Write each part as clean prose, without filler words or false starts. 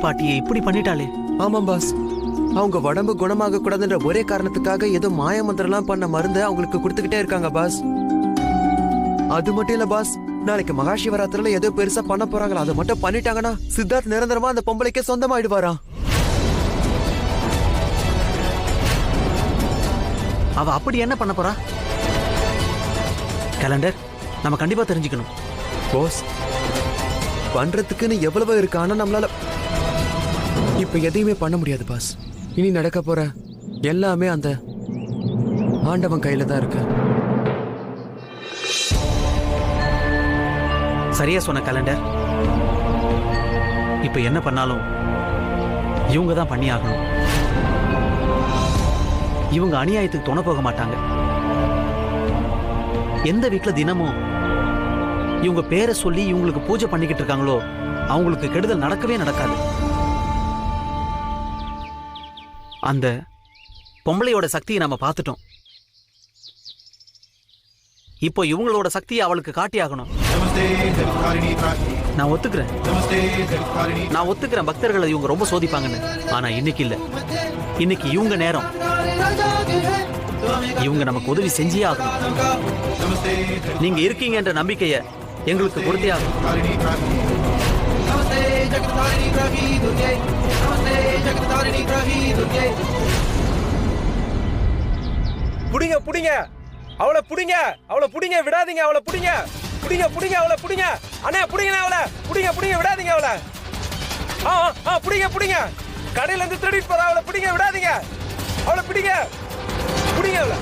பாட்டியை இப்படி பண்ணிட்டாளே. ஆமாம் பாஸ், அவங்க உடம்பு குணமாக கூடாதுன்ற ஒரே காரணத்துக்காக ஏதோ மாய மந்திரம்லாம் பண்ண மருந்து அவங்களுக்கு கொடுத்துக்கிட்டே இருக்காங்க பாஸ். அது மட்டும் இல்ல பாஸ், நாளைக்கு மகாசிவராத்திரில ஏதோ பெருசா பண்ண போறாங்களா, அதை மட்டும் பண்ணிட்டாங்கன்னா சித்தார்த் நிரந்தரமா அந்த பொம்பளைக்கே சொந்தமாயிடுவாரா. அவ அப்படி என்ன பண்ண போறா? கேலண்டர், நம்ம கண்டிப்பா தெரிஞ்சுக்கணும். பாஸ், பண்றதுக்குன்னு எவ்வளவு இருக்கு, ஆனா நம்மளால இப்ப எதையுமே பண்ண முடியாது பாஸ். இனி நடக்க போற எல்லாமே அந்த ஆண்டவன் கையில தான் இருக்கு. சரியா சொன்ன கேலண்டர். இப்ப என்ன பண்ணாலும் இவங்க தான் பண்ணி ஆகணும். இவங்க அநியாயத்துக்கு துணை போக மாட்டாங்க. எந்த வீட்டுல தினமும் இவங்க பேரை சொல்லி இவங்களுக்கு பூஜை பண்ணிக்கிட்டு இருக்காங்களோ அவங்களுக்கு கெடுதல் நடக்கவே நடக்காது. அந்த பொம்பளையோட சக்தியை நாம பார்த்துட்டோம். இப்போ இவங்களோட சக்தியை அவளுக்கு காட்டி ஆகணும். நான் ஒத்துக்கிறேன் பக்தர்களை இவங்க ரொம்ப சோதிப்பாங்கன்னு. ஆனா இன்னைக்கு இல்ல, இன்னைக்கு இவங்க நேரம். இவங்க நமக்கு உதவி செஞ்சே ஆகணும். நீங்க இருக்கீங்கன்ற நம்பிக்கைய எங்களுக்கு கொடுத்தே ஆகணும். புடிங்க புடிங்க அவளை, புடிங்க அவளை, புடிங்க விடாதீங்க அவளை, புடிங்க புடிங்க புடிங்க அவளை, புடிங்க அண்ணா, புடிங்க அவளை, புடிங்க புடிங்க விடாதீங்க அவளை. புடிங்க புடிங்க, கடையில இருந்து திருடிட்டு போற அவளை, புடிங்க விடாதீங்க அவளை, பிடிங்க புடிங்க அவளை.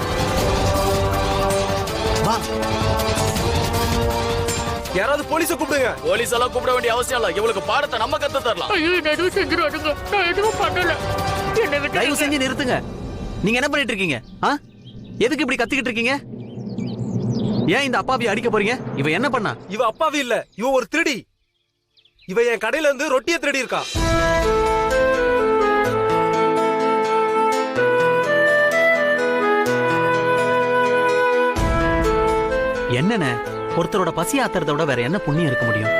யாராவது போலீஸ கூப்பிடுங்க. போலீஸ் எல்லாம் கூப்பிட வேண்டிய அவசியம் இல்ல. இவளுக்கு பாடத்தை நம்ம கத்து தரலாம். ஐயோ, எதுவும் செஞ்சிருவானுங்க. நான் எதுவும் பண்ணல. என்ன விட்டு தயவு செஞ்சு நிறுத்துங்க. நீங்க என்ன பண்ணிட்டு இருக்கீங்க? எதுக்கு இப்படி கத்திக்கிட்டு இருக்கீங்க? ஏன் இந்த அப்பாவியை அடிக்க போறீங்க? இவ என்ன பண்ணா? இவ அப்பாவி இல்ல, இவ ஒரு திருடி. இவ என் கடையில இருந்து ரொட்டியை திருடி இருக்கா. என்னென்ன ஒருத்தரோட பசி ஆத்துறத விட வேற என்ன புண்ணியம் இருக்க முடியும்?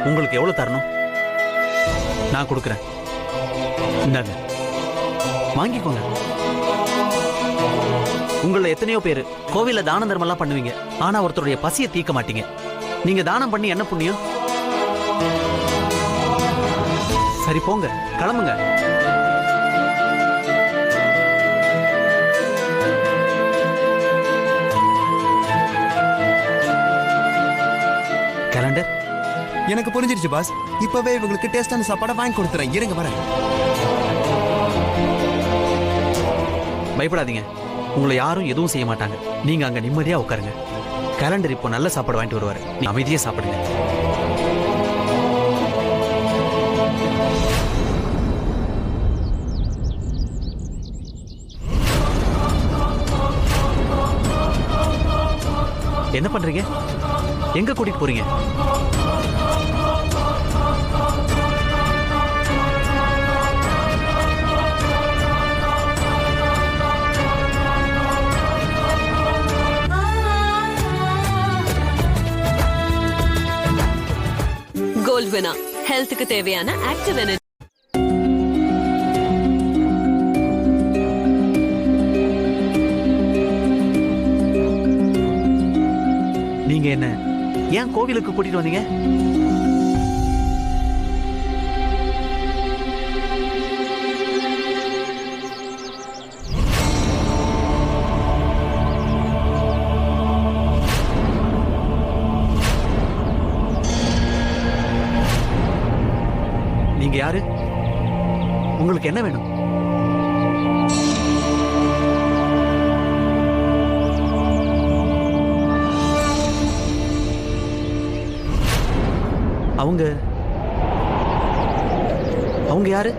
உங்களுக்கு எவ்வளவு தரணும்? நான் கொடுக்குறேன். இந்தாங்க, வாங்கிக்கோங்க. உங்கள எத்தனையோ பேரு கோவில்ல தான தர்மம் எல்லாம் பண்ணுவீங்க, ஆனா ஒருத்தருடைய பசியை தீர்க்க மாட்டீங்க. நீங்க தானம் பண்ணி என்ன புண்ணியம்? சரி போங்க, கிளம்புங்க. கேலண்டர், எனக்கு புரிஞ்சிருச்சு பாஸ். இப்பவே இவங்களுக்கு டேஸ்டான சாப்பாடை வாங்கி கொடுத்துறேன். இருங்க வரேன். பயப்படாதீங்க, உங்களை யாரும் எதுவும் செய்ய மாட்டாங்க. நீங்க அங்க நிம்மதியா உட்காருங்க. கேலண்டர் இப்போ நல்ல சாப்பாடு வாங்கிட்டு வருவாரு. நீ அமைதியா சாப்பிடுங்க. என்ன பண்றீங்க? எங்க கூட்டிட்டு போறீங்க? கோல்ட்வினா ஹெல்த்துக்கு தேவையான ஆக்டிவ் எனர்ஜி. நீங்க என்ன ஏன் கோவிலுக்கு கூட்டிட்டு வந்தீங்க? நீங்க யாரு? உங்களுக்கு என்ன வேணும்? அவங்க யாரு?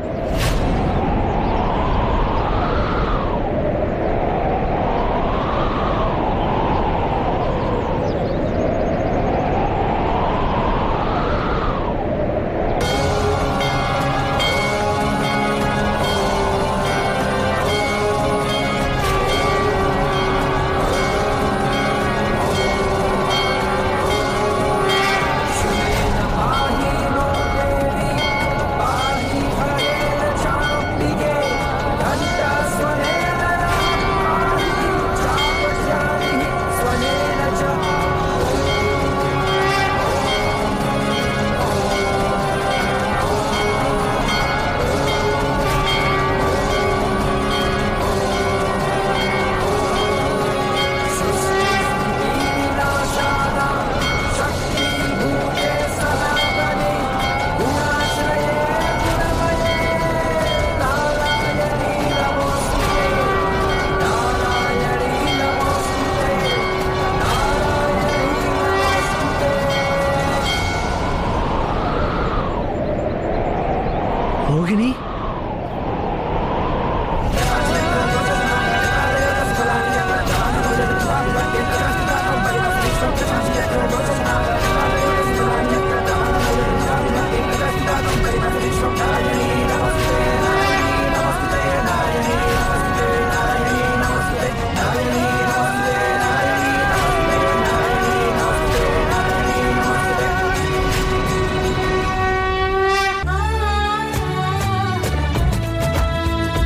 ரோகிணி